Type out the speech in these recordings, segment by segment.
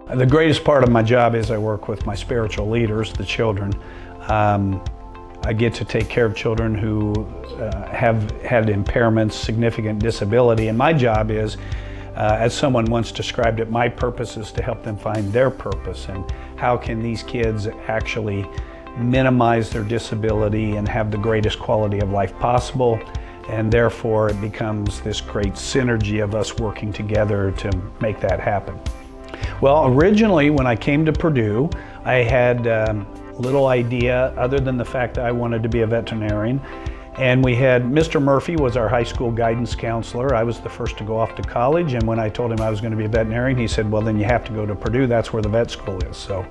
The greatest part of my job is I work with my spiritual leaders, the children. I get to take care of children who have had impairments, significant disability, and my job is, as someone once described it, my purpose is to help them find their purpose, and how can these kids actually minimize their disability and have the greatest quality of life possible, and therefore it becomes this great synergy of us working together to make that happen. Well, originally when I came to Purdue, I had little idea other than the fact that I wanted to be a veterinarian. And we had Mr. Murphy was our high school guidance counselor. I was the first to go off to college, and when I told him I was going to be a veterinarian, he said, well, then you have to go to Purdue, that's where the vet school is. So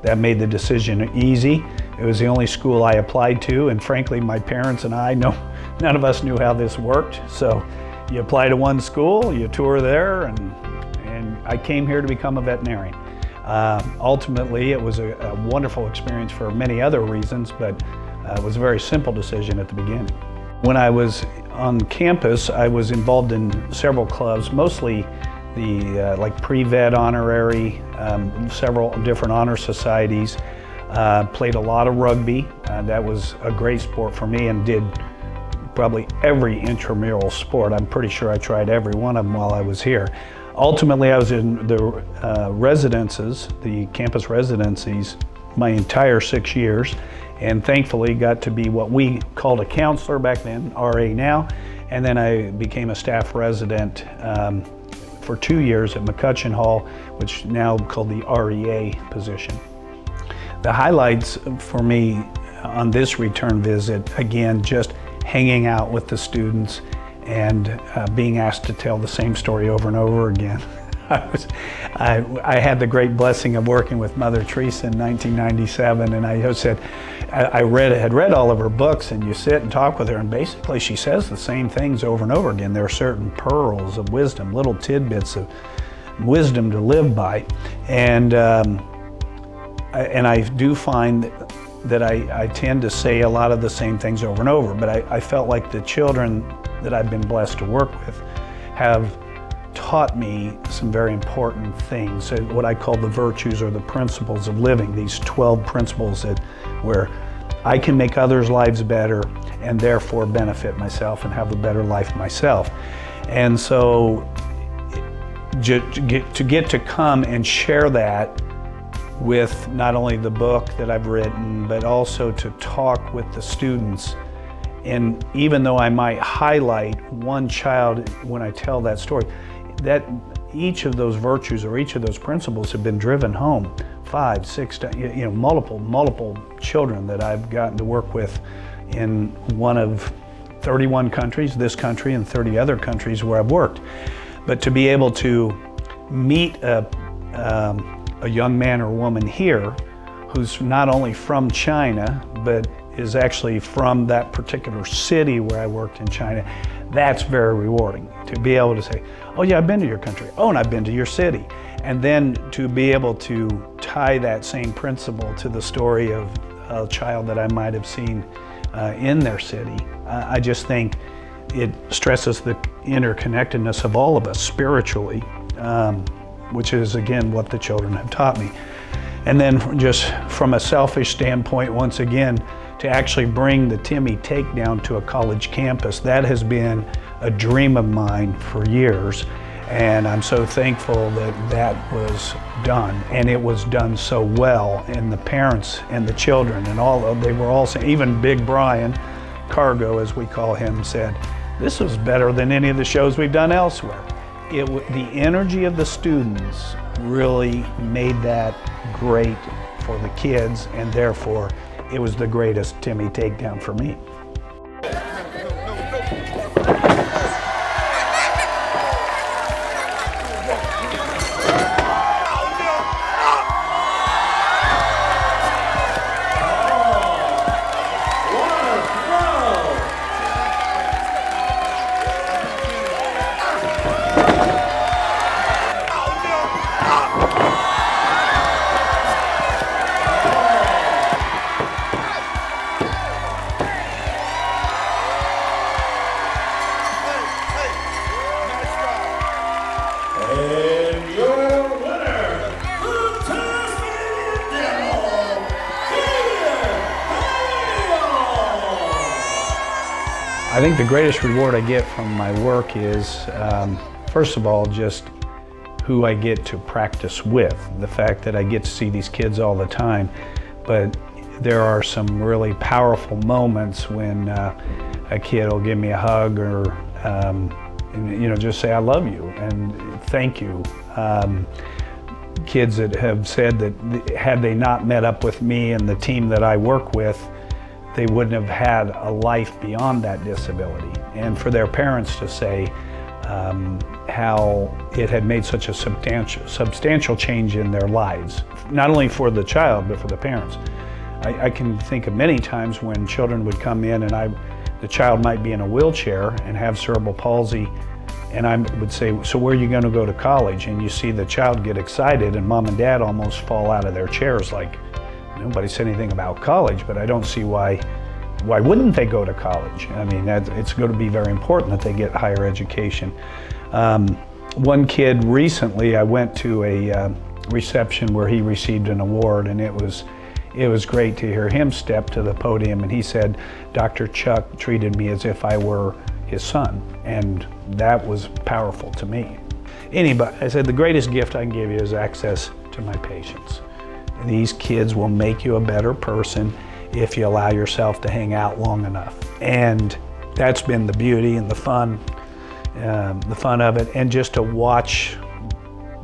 that made the decision easy. It was the only school I applied to, and frankly, my parents and I, none of us knew how this worked. So you apply to one school, you tour there, and I came here to become a veterinarian. Ultimately, it was a wonderful experience for many other reasons, but it was a very simple decision at the beginning. When I was on campus, I was involved in several clubs, mostly the like pre-vet honorary, several different honor societies. Played a lot of rugby. That was a great sport for me, and did probably every intramural sport. I'm pretty sure I tried every one of them while I was here. Ultimately, I was in the residences, the campus residencies, my entire 6 years, and thankfully got to be what we called a counselor back then, RA now, and then I became a staff resident for 2 years at McCutcheon Hall, which now called the REA position. The highlights for me on this return visit, again, just hanging out with the students and being asked to tell the same story over and over again. I had the great blessing of working with Mother Teresa in 1997, and I said, I had read all of her books, and you sit and talk with her, and basically she says the same things over and over again. There are certain pearls of wisdom, little tidbits of wisdom to live by, and I do find that I tend to say a lot of the same things over and over, but I felt like the children that I've been blessed to work with have taught me some very important things, what I call the virtues or the principles of living, these 12 principles where I can make others' lives better and therefore benefit myself and have a better life myself. And so to get to come and share that with not only the book that I've written, but also to talk with the students. And even though I might highlight one child when I tell that story, that each of those virtues or each of those principles have been driven home 5, 6, multiple children that I've gotten to work with in one of 31 countries, this country, and 30 other countries where I've worked. But to be able to meet a young man or woman here who's not only from China, but is actually from that particular city where I worked in China, that's very rewarding. To be able to say, oh yeah, I've been to your country. Oh, and I've been to your city. And then to be able to tie that same principle to the story of a child that I might have seen in their city. I just think it stresses the interconnectedness of all of us spiritually, which is again what the children have taught me. And then just from a selfish standpoint, once again, to actually bring the Timmy Takedown to a college campus, that has been a dream of mine for years. And I'm so thankful that that was done, and it was done so well. And the parents and the children and they were all saying, even Big Brian, Cargo as we call him, said, this was better than any of the shows we've done elsewhere. The energy of the students really made that great for the kids, and therefore it was the greatest Timmy Takedown for me. I think the greatest reward I get from my work is, first of all, just who I get to practice with. The fact that I get to see these kids all the time, but there are some really powerful moments when a kid will give me a hug or just say I love you and thank you. Kids that have said that had they not met up with me and the team that I work with, they wouldn't have had a life beyond that disability. And for their parents to say how it had made such a substantial change in their lives, not only for the child, but for the parents. I can think of many times when children would come in and the child might be in a wheelchair and have cerebral palsy, and I would say, so where are you going to go to college? And you see the child get excited and mom and dad almost fall out of their chairs like, nobody said anything about college, but I don't see why wouldn't they go to college? I mean, it's going to be very important that they get higher education. One kid recently, I went to a reception where he received an award, and it was great to hear him step to the podium, and he said, Dr. Chuck treated me as if I were his son, and that was powerful to me. Anybody, I said, the greatest gift I can give you is access to my patients. These kids will make you a better person if you allow yourself to hang out long enough. And that's been the beauty and the fun of it, and just to watch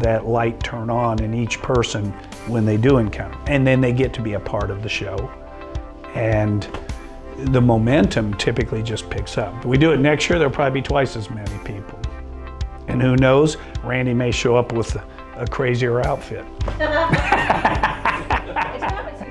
that light turn on in each person when they do encounter. And then they get to be a part of the show. And the momentum typically just picks up. If we do it next year, there'll probably be twice as many people. And who knows, Randy may show up with a crazier outfit. It's